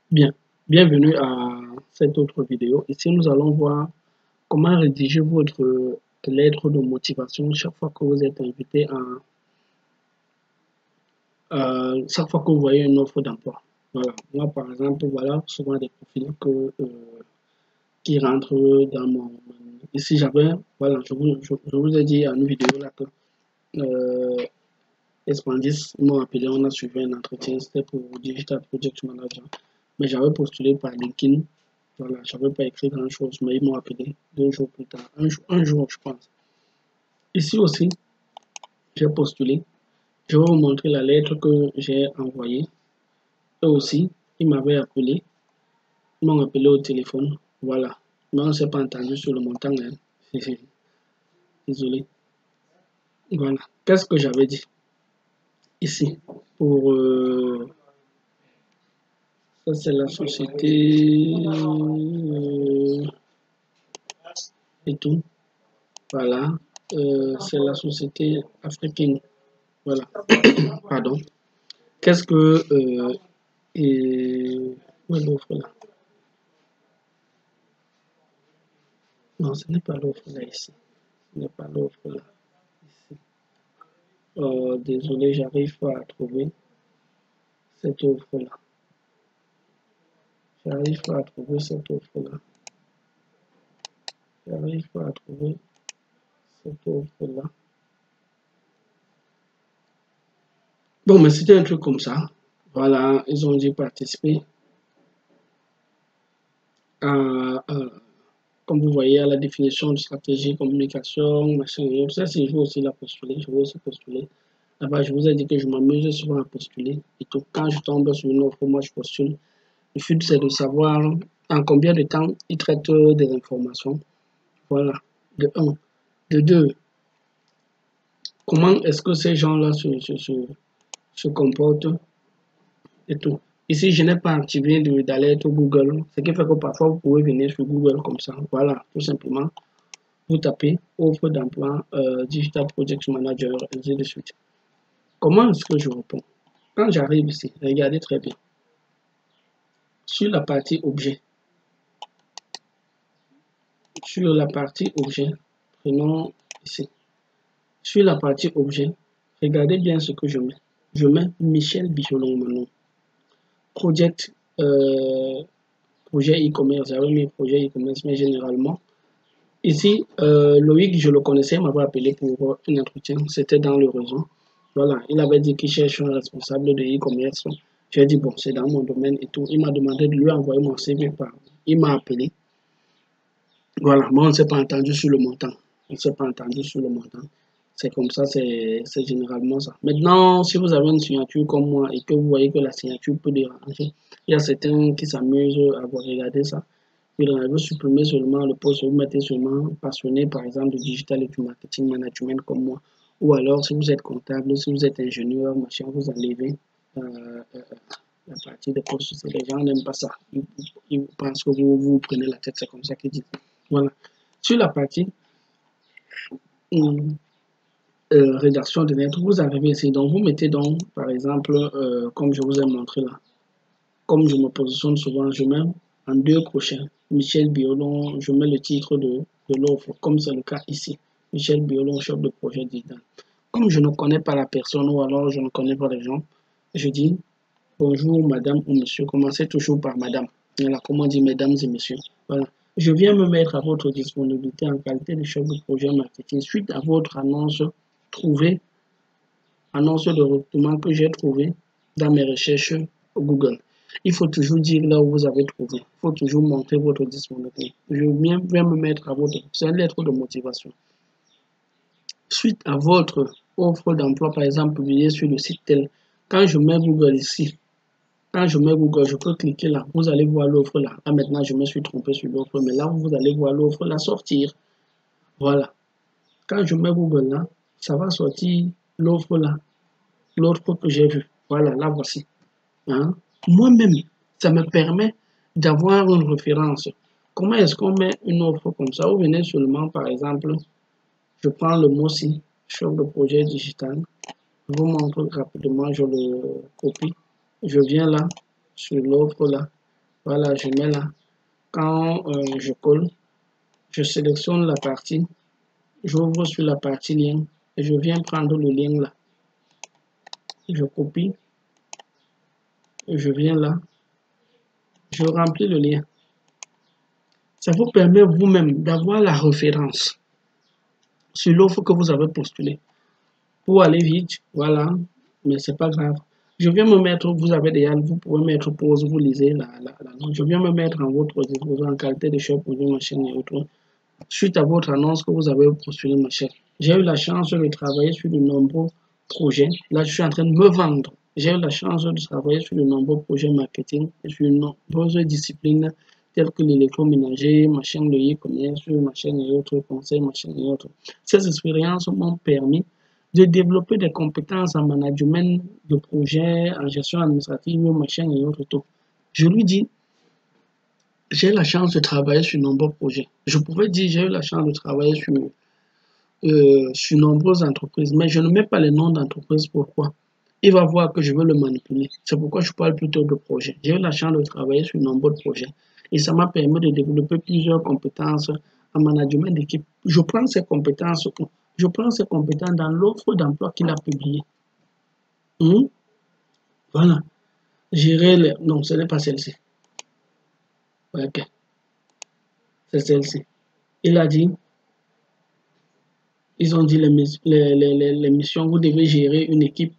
Bien, bienvenue à cette autre vidéo. Ici, nous allons voir comment rédiger votre lettre de motivation chaque fois que vous êtes invité chaque fois que vous voyez une offre d'emploi. Voilà. Moi, par exemple, voilà souvent des profils qui rentrent dans mon... Ici, voilà, je vous ai dit en une vidéo là que euh, Espandis m'ont appelé, on a suivi un entretien, c'était pour Digital Project Manager. Mais j'avais postulé par LinkedIn. Voilà, j'avais pas écrit grand-chose, mais ils m'ont appelé 2 jours plus tard. Un jour, je pense. Ici aussi, j'ai postulé. Je vais vous montrer la lettre que j'ai envoyée. Eux aussi, ils m'avaient appelé. Ils m'ont appelé au téléphone. Voilà. Mais on ne s'est pas entendu sur le montant. Hein. Désolé. Voilà. Qu'est-ce que j'avais dit ici pour ça, c'est la société et tout. Voilà. C'est la société africaine. Voilà. Pardon. Qu'est-ce que où est l'offre là? Non, ce n'est pas l'offre là ici. Ce n'est pas l'offre là ici. Désolé, j'arrive pas à trouver cette offre là. J'arrive pas à trouver cette offre là. J'arrive pas à trouver cette offre là. Bon, mais c'était un truc comme ça. Voilà, ils ont dit participer à, comme vous voyez, à la définition de stratégie, communication, machin et autres. Ça, c'est je vais aussi la postuler. Je vais aussi postuler. Là-bas, je vous ai dit que je m'amuse souvent à postuler. Et tout, quand je tombe sur une offre, moi, je postule. Le but, c'est de savoir en combien de temps ils traitent des informations. Voilà, de un. De deux, comment est-ce que ces gens-là se comportent et tout. Ici, je n'ai pas activé d'alerte Google, ce qui fait que parfois, vous pouvez venir sur Google comme ça. Voilà, tout simplement. Vous tapez offre d'emploi, Digital Project Manager, ainsi de suite. Comment est-ce que je réponds? Quand j'arrive ici, regardez très bien. Sur la partie objet, prenons ici. Sur la partie objet, regardez bien ce que je mets. Je mets Michel Bichelon, mon nom. Projet e-commerce, j'avais mis projet e-commerce, mais généralement. Ici, Loïc, je le connaissais, il m'avait appelé pour un entretien. C'était dans le réseau. Voilà, il avait dit qu'il cherche un responsable de e-commerce. J'ai dit, bon, c'est dans mon domaine et tout. Il m'a demandé de lui envoyer mon CV par. Il m'a appelé. Voilà, moi, on ne s'est pas entendu sur le montant. On ne s'est pas entendu sur le montant. C'est comme ça, c'est généralement ça. Maintenant, si vous avez une signature comme moi et que vous voyez que la signature peut déranger, il y a certains qui s'amusent à vous regarder ça. Vous supprimez seulement le poste, vous mettez seulement passionné, par exemple, de digital et du marketing management comme moi. Ou alors, si vous êtes comptable, si vous êtes ingénieur, machin, vous enlevez la partie de poste. Les gens n'aiment pas ça. Ils pensent que vous prenez la tête, c'est comme ça qu'ils disent. Voilà. Sur la partie rédaction de lettres, vous arrivez ici. Donc, vous mettez donc, par exemple, comme je vous ai montré là, comme je me positionne souvent, je mets en 2 crochets Michel Biolon, je mets le titre de l'offre, comme c'est le cas ici. Michel Biolon, chef de projet digital. Comme je ne connais pas la personne ou alors je ne connais pas les gens, je dis bonjour madame ou monsieur, commencez toujours par madame. Voilà, comment dire mesdames et messieurs. Voilà. Je viens me mettre à votre disponibilité en qualité de chef de projet marketing suite à votre annonce de recrutement que j'ai trouvé dans mes recherches Google. Il faut toujours dire là où vous avez trouvé. Il faut toujours montrer votre disponibilité. Je viens me mettre à votre... C'est une lettre de motivation. Suite à votre offre d'emploi, par exemple, publiée sur le site tel, quand je mets Google ici, quand je mets Google, je peux cliquer là. Vous allez voir l'offre là. Là, maintenant, je me suis trompé sur l'offre, mais là, vous allez voir l'offre là sortir. Voilà. Quand je mets Google là, ça va sortir l'offre là. L'autre que j'ai vu. Voilà, là voici. Hein? Moi-même, ça me permet d'avoir une référence. Comment est-ce qu'on met une offre comme ça? Vous venez seulement, par exemple, je prends le mot-ci, chef de projet digital. Je vous montre rapidement, je le copie. Je viens là, sur l'offre là. Voilà, je mets là. Quand je colle, je sélectionne la partie, j'ouvre sur la partie lien et je viens prendre le lien là. Je copie, je viens là, je remplis le lien. Ça vous permet vous-même d'avoir la référence sur l'offre que vous avez postulée. Pour aller vite, voilà, mais c'est pas grave. Je viens me mettre, vous avez déjà, vous pouvez mettre pause, vous lisez la note. Je viens me mettre en votre disposition en qualité de chef pour ma chaîne et autres. Suite à votre annonce que vous avez postulé, ma chère, j'ai eu la chance de travailler sur de nombreux projets. Là, je suis en train de me vendre. J'ai eu la chance de travailler sur de nombreux projets marketing et sur de nombreuses disciplines telles que l'électroménager, ma chaîne de e-commerce, ma chaîne et autres conseils, ma chaîne et autres. Ces expériences m'ont permis de développer des compétences en management de projets, en gestion administrative, ma chaîne et autres. Tout. Je lui dis, j'ai la chance de travailler sur de nombreux projets. Je pourrais dire j'ai eu la chance de travailler sur nombreuses entreprises, mais je ne mets pas les noms d'entreprises. Pourquoi? Il va voir que je veux le manipuler. C'est pourquoi je parle plutôt de projets. J'ai eu la chance de travailler sur de nombreux projets et ça m'a permis de développer plusieurs compétences en management d'équipe. Je prends ces compétences dans l'offre d'emploi qu'il a publiée. Voilà. Gérer les... Non, ce n'est pas celle-ci. Ok. C'est celle-ci. Il a dit, ils ont dit les missions, vous devez gérer une équipe,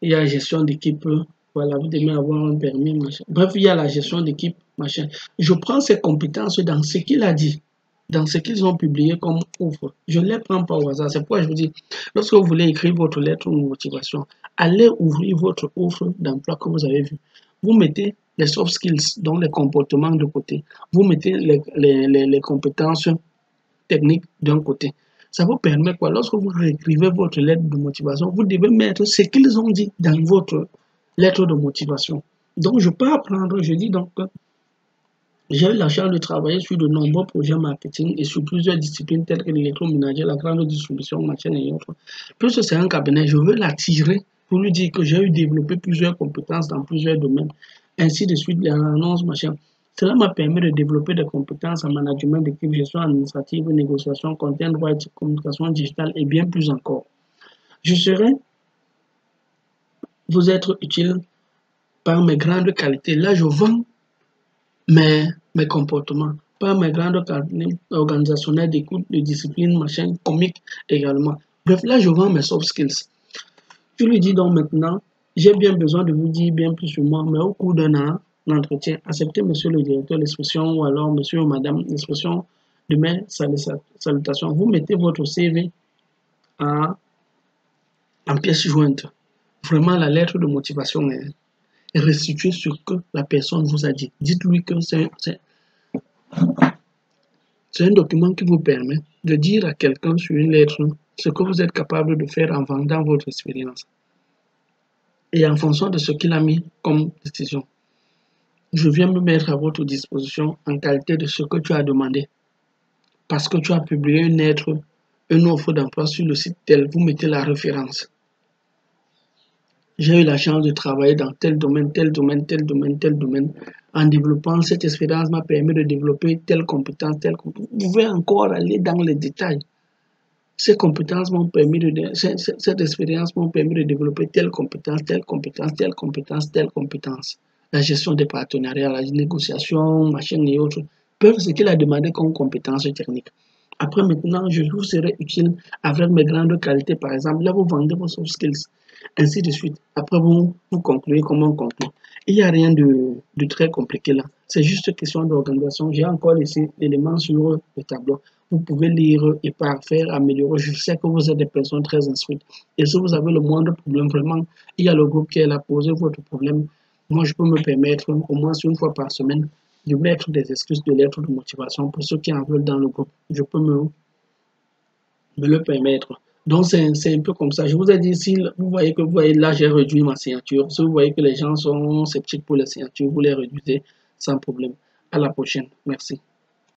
il y a la gestion d'équipe, voilà, vous devez avoir un permis, machin. Bref, il y a la gestion d'équipe, machin. Je prends ces compétences dans ce qu'il a dit, dans ce qu'ils ont publié comme offre. Je ne les prends pas au hasard. C'est pourquoi je vous dis, lorsque vous voulez écrire votre lettre de motivation, allez ouvrir votre offre d'emploi que vous avez vue. Vous mettez les soft skills, donc les comportements de côté. Vous mettez les compétences techniques d'un côté. Ça vous permet quoi? Lorsque vous réécrivez votre lettre de motivation, vous devez mettre ce qu'ils ont dit dans votre lettre de motivation. Donc, je peux apprendre, je dis donc, j'ai eu la chance de travailler sur de nombreux projets marketing et sur plusieurs disciplines telles que l'électroménager, la grande distribution, machin et autres. Plus c'est un cabinet, je veux l'attirer pour lui dire que j'ai eu développé plusieurs compétences dans plusieurs domaines, ainsi de suite, l'annonce, machin. Cela m'a permis de développer des compétences en management d'équipe, gestion administrative, négociation, content writing, communication digitale et bien plus encore. Je serai vous être utile par mes grandes qualités. Là, je vends mes comportements, par mes grandes qualités organisationnelles, d'écoute, de discipline, machin, comique également. Bref, là, je vends mes soft skills. Je lui dis donc maintenant, j'ai bien besoin de vous dire bien plus sur moi, mais au cours d'un an, l'entretien, acceptez monsieur le directeur l'expression ou alors monsieur ou madame l'expression de mes salutations. Vous mettez votre CV en pièce jointe. Vraiment, la lettre de motivation est restituée sur ce que la personne vous a dit. Dites-lui que c'est un document qui vous permet de dire à quelqu'un sur une lettre ce que vous êtes capable de faire en vendant votre expérience. Et en fonction de ce qu'il a mis comme décision. Je viens me mettre à votre disposition en qualité de ce que tu as demandé. Parce que tu as publié une offre d'emploi sur le site tel, vous mettez la référence. J'ai eu la chance de travailler dans tel domaine, tel domaine, tel domaine, tel domaine. En développant cette expérience m'a permis de développer telle compétence, telle compétence. Vous pouvez encore aller dans les détails. Ces compétences m'ont permis cette expérience m'a permis de développer telle compétence, telle compétence, telle compétence, telle compétence. La gestion des partenariats, la négociation, machin et autres. Peu ce qu'il a demandé comme compétence technique. Après, maintenant, je vous serai utile avec mes grandes qualités. Par exemple, là, vous vendez vos soft skills. Ainsi de suite. Après, vous concluez comment conclure. Il n'y a rien de très compliqué là. C'est juste question d'organisation. J'ai encore laissé l'élément sur le tableau. Vous pouvez lire et parfaire, améliorer. Je sais que vous êtes des personnes très instruites. Et si vous avez le moindre problème, vraiment, il y a le groupe qui est là, posez votre problème. Moi, je peux me permettre, au moins une fois par semaine, de mettre des excuses de lettres de motivation pour ceux qui en veulent dans le groupe. Je peux me le permettre. Donc, c'est un peu comme ça. Je vous ai dit, si vous voyez que là, j'ai réduit ma signature. Si vous voyez que les gens sont sceptiques pour les signatures, vous les réduisez sans problème. À la prochaine. Merci.